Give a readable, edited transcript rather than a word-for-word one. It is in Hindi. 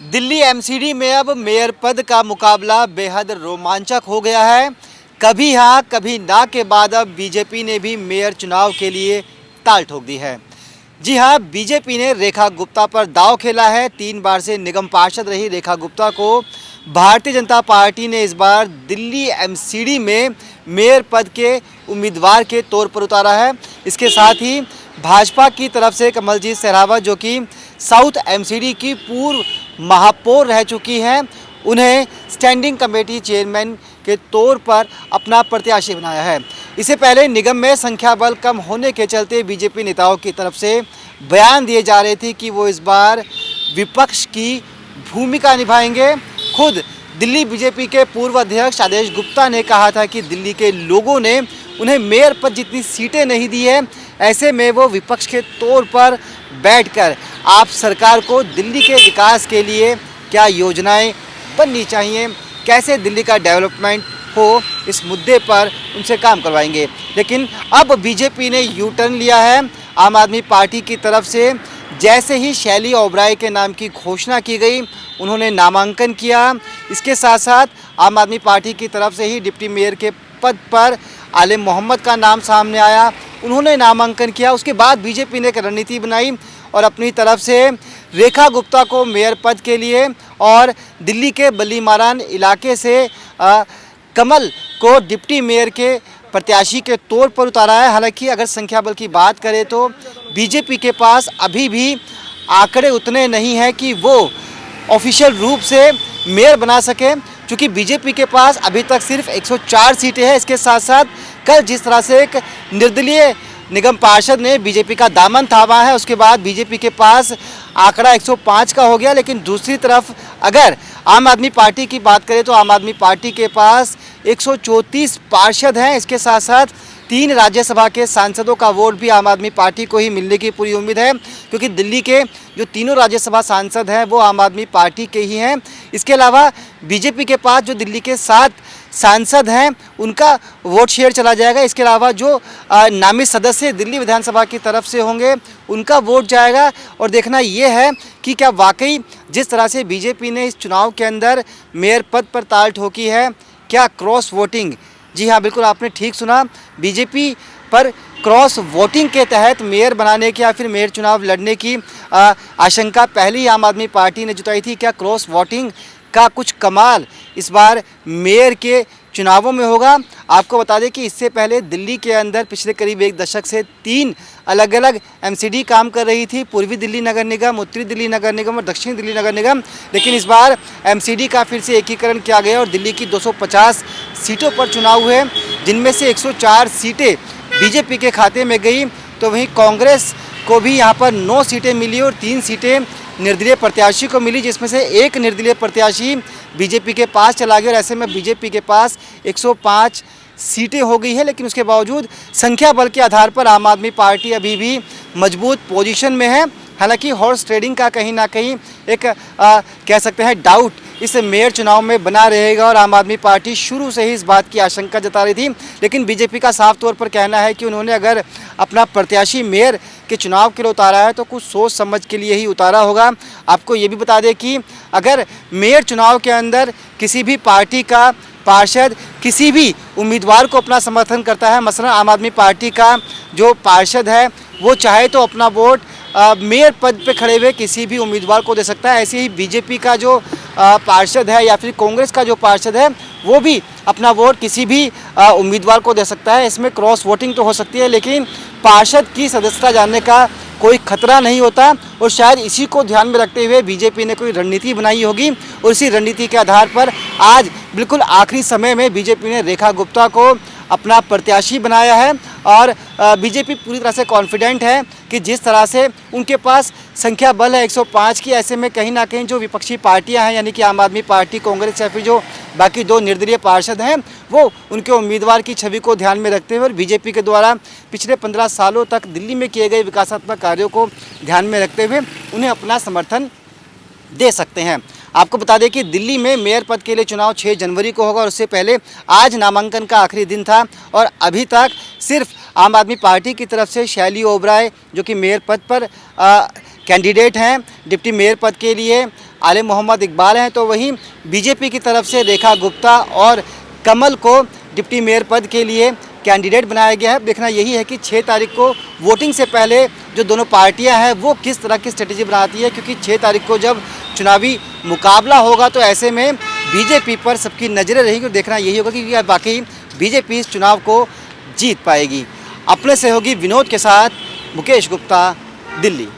दिल्ली एमसीडी में अब मेयर पद का मुकाबला बेहद रोमांचक हो गया है। कभी हाँ कभी ना के बाद अब बीजेपी ने भी मेयर चुनाव के लिए ताल ठोक दी है। जी हाँ, बीजेपी ने रेखा गुप्ता पर दांव खेला है। 3 बार से निगम पार्षद रही रेखा गुप्ता को भारतीय जनता पार्टी ने इस बार दिल्ली एमसीडी में मेयर पद के उम्मीदवार के तौर पर उतारा है। इसके साथ ही भाजपा की तरफ से कमलजीत सहरावत, जो कि साउथ एमसीडी की पूर्व महापौर रह चुकी हैं, उन्हें स्टैंडिंग कमेटी चेयरमैन के तौर पर अपना प्रत्याशी बनाया है। इससे पहले निगम में संख्या बल कम होने के चलते बीजेपी नेताओं की तरफ से बयान दिए जा रहे थे कि वो इस बार विपक्ष की भूमिका निभाएंगे। खुद दिल्ली बीजेपी के पूर्व अध्यक्ष आदेश गुप्ता ने कहा था कि दिल्ली के लोगों ने उन्हें मेयर पर जितनी सीटें नहीं दी है, ऐसे में वो विपक्ष के तौर पर बैठकर आप सरकार को दिल्ली के विकास के लिए क्या योजनाएं बननी चाहिए, कैसे दिल्ली का डेवलपमेंट हो, इस मुद्दे पर उनसे काम करवाएंगे। लेकिन अब बीजेपी ने यू टर्न लिया है। आम आदमी पार्टी की तरफ से जैसे ही शैली ओबराय के नाम की घोषणा की गई, उन्होंने नामांकन किया। इसके साथ साथ आम आदमी पार्टी की तरफ से ही डिप्टी मेयर के पद पर आलिम मोहम्मद का नाम सामने आया, उन्होंने नामांकन किया। उसके बाद बीजेपी ने एक रणनीति बनाई और अपनी तरफ से रेखा गुप्ता को मेयर पद के लिए और दिल्ली के बल्लीमारान इलाके से कमल को डिप्टी मेयर के प्रत्याशी के तौर पर उतारा है। हालांकि अगर संख्या बल की बात करें तो बीजेपी के पास अभी भी आंकड़े उतने नहीं हैं कि वो ऑफिशियल रूप से मेयर बना सके, क्योंकि बीजेपी के पास अभी तक सिर्फ 104 सीटें हैं। इसके साथ साथ कल जिस तरह से एक निर्दलीय निगम पार्षद ने बीजेपी का दामन थामा है, उसके बाद बीजेपी के पास आंकड़ा 105 का हो गया। लेकिन दूसरी तरफ अगर आम आदमी पार्टी की बात करें तो आम आदमी पार्टी के पास 134 पार्षद हैं। इसके साथ साथ 3 राज्यसभा के सांसदों का वोट भी आम आदमी पार्टी को ही मिलने की पूरी उम्मीद है, क्योंकि दिल्ली के जो तीनों राज्यसभा सांसद हैं वो आम आदमी पार्टी के ही हैं। इसके अलावा बीजेपी के पास जो दिल्ली के 7 सांसद हैं उनका वोट शेयर चला जाएगा। इसके अलावा जो नामित सदस्य दिल्ली विधानसभा की तरफ से होंगे उनका वोट जाएगा। और देखना ये है कि क्या वाकई जिस तरह से बीजेपी ने इस चुनाव के अंदर मेयर पद पर ताल ठोकी है, क्या क्रॉस वोटिंग, जी हाँ बिल्कुल आपने ठीक सुना, बीजेपी पर क्रॉस वोटिंग के तहत मेयर बनाने की या फिर मेयर चुनाव लड़ने की आशंका पहले ही आम आदमी पार्टी ने जताई थी। क्या क्रॉस वोटिंग का कुछ कमाल इस बार मेयर के चुनावों में होगा? आपको बता दें कि इससे पहले दिल्ली के अंदर पिछले करीब 1 दशक से 3 अलग अलग एमसीडी काम कर रही थी, पूर्वी दिल्ली नगर निगम, उत्तरी दिल्ली नगर निगम और दक्षिण दिल्ली नगर निगम। लेकिन इस बार एमसीडी का फिर से एकीकरण किया गया और दिल्ली की 250 सीटों पर चुनाव हुए, जिनमें से 104 सीटें बीजेपी के खाते में गई। तो वहीं कांग्रेस को भी यहाँ पर 9 सीटें मिली और 3 सीटें निर्दलीय प्रत्याशी को मिली, जिसमें से एक निर्दलीय प्रत्याशी बीजेपी के पास चला गया और ऐसे में बीजेपी के पास 105 सीटें हो गई है। लेकिन उसके बावजूद संख्या बल के आधार पर आम आदमी पार्टी अभी भी मजबूत पोजीशन में है। हालांकि हॉर्स ट्रेडिंग का कहीं ना कहीं एक कह सकते हैं डाउट इस मेयर चुनाव में बना रहेगा और आम आदमी पार्टी शुरू से ही इस बात की आशंका जता रही थी। लेकिन बीजेपी का साफ तौर पर कहना है कि उन्होंने अगर अपना प्रत्याशी मेयर के चुनाव के लिए उतारा है तो कुछ सोच समझ के लिए ही उतारा होगा। आपको ये भी बता दें कि अगर मेयर चुनाव के अंदर किसी भी पार्टी का पार्षद किसी भी उम्मीदवार को अपना समर्थन करता है, मसलन आम आदमी पार्टी का जो पार्षद है वो चाहे तो अपना वोट मेयर पद पे खड़े हुए किसी भी उम्मीदवार को दे सकता है, ऐसे ही बीजेपी का जो पार्षद है या फिर कांग्रेस का जो पार्षद है वो भी अपना वोट किसी भी उम्मीदवार को दे सकता है। इसमें क्रॉस वोटिंग तो हो सकती है, लेकिन पार्षद की सदस्यता जानने का कोई खतरा नहीं होता। और शायद इसी को ध्यान में रखते हुए बीजेपी ने कोई रणनीति बनाई होगी और इसी रणनीति के आधार पर आज बिल्कुल आखिरी समय में बीजेपी ने रेखा गुप्ता को अपना प्रत्याशी बनाया है। और बीजेपी पूरी तरह से कॉन्फिडेंट है कि जिस तरह से उनके पास संख्या बल है 105 की, ऐसे में कहीं ना कहीं जो विपक्षी पार्टियां हैं यानी कि आम आदमी पार्टी, कांग्रेस या फिर जो बाकी 2 निर्दलीय पार्षद हैं वो उनके उम्मीदवार की छवि को ध्यान में रखते हुए और बीजेपी के द्वारा पिछले 15 सालों तक दिल्ली में किए गए विकासात्मक कार्यों को ध्यान में रखते हुए उन्हें अपना समर्थन दे सकते हैं। आपको बता दें कि दिल्ली में मेयर पद के लिए चुनाव 6 जनवरी को होगा और उससे पहले आज नामांकन का आखिरी दिन था और अभी तक सिर्फ आम आदमी पार्टी की तरफ से शैली ओबराय जो कि मेयर पद पर कैंडिडेट हैं डिप्टी मेयर पद के लिए, आलिम मोहम्मद इकबाल हैं, तो वहीं बीजेपी की तरफ से रेखा गुप्ता और कमल को डिप्टी मेयर पद के लिए कैंडिडेट बनाया गया है। देखना यही है कि 6 तारीख को वोटिंग से पहले जो दोनों पार्टियां हैं वो किस तरह की स्ट्रेटेजी बनाती है, क्योंकि 6 तारीख को जब चुनावी मुकाबला होगा तो ऐसे में बीजेपी पर सबकी नज़रें रहेंगी। देखना यही होगा कि वाकई बीजेपी इस चुनाव को जीत पाएगी। अपने सहयोगी विनोद के साथ मुकेश गुप्ता, दिल्ली।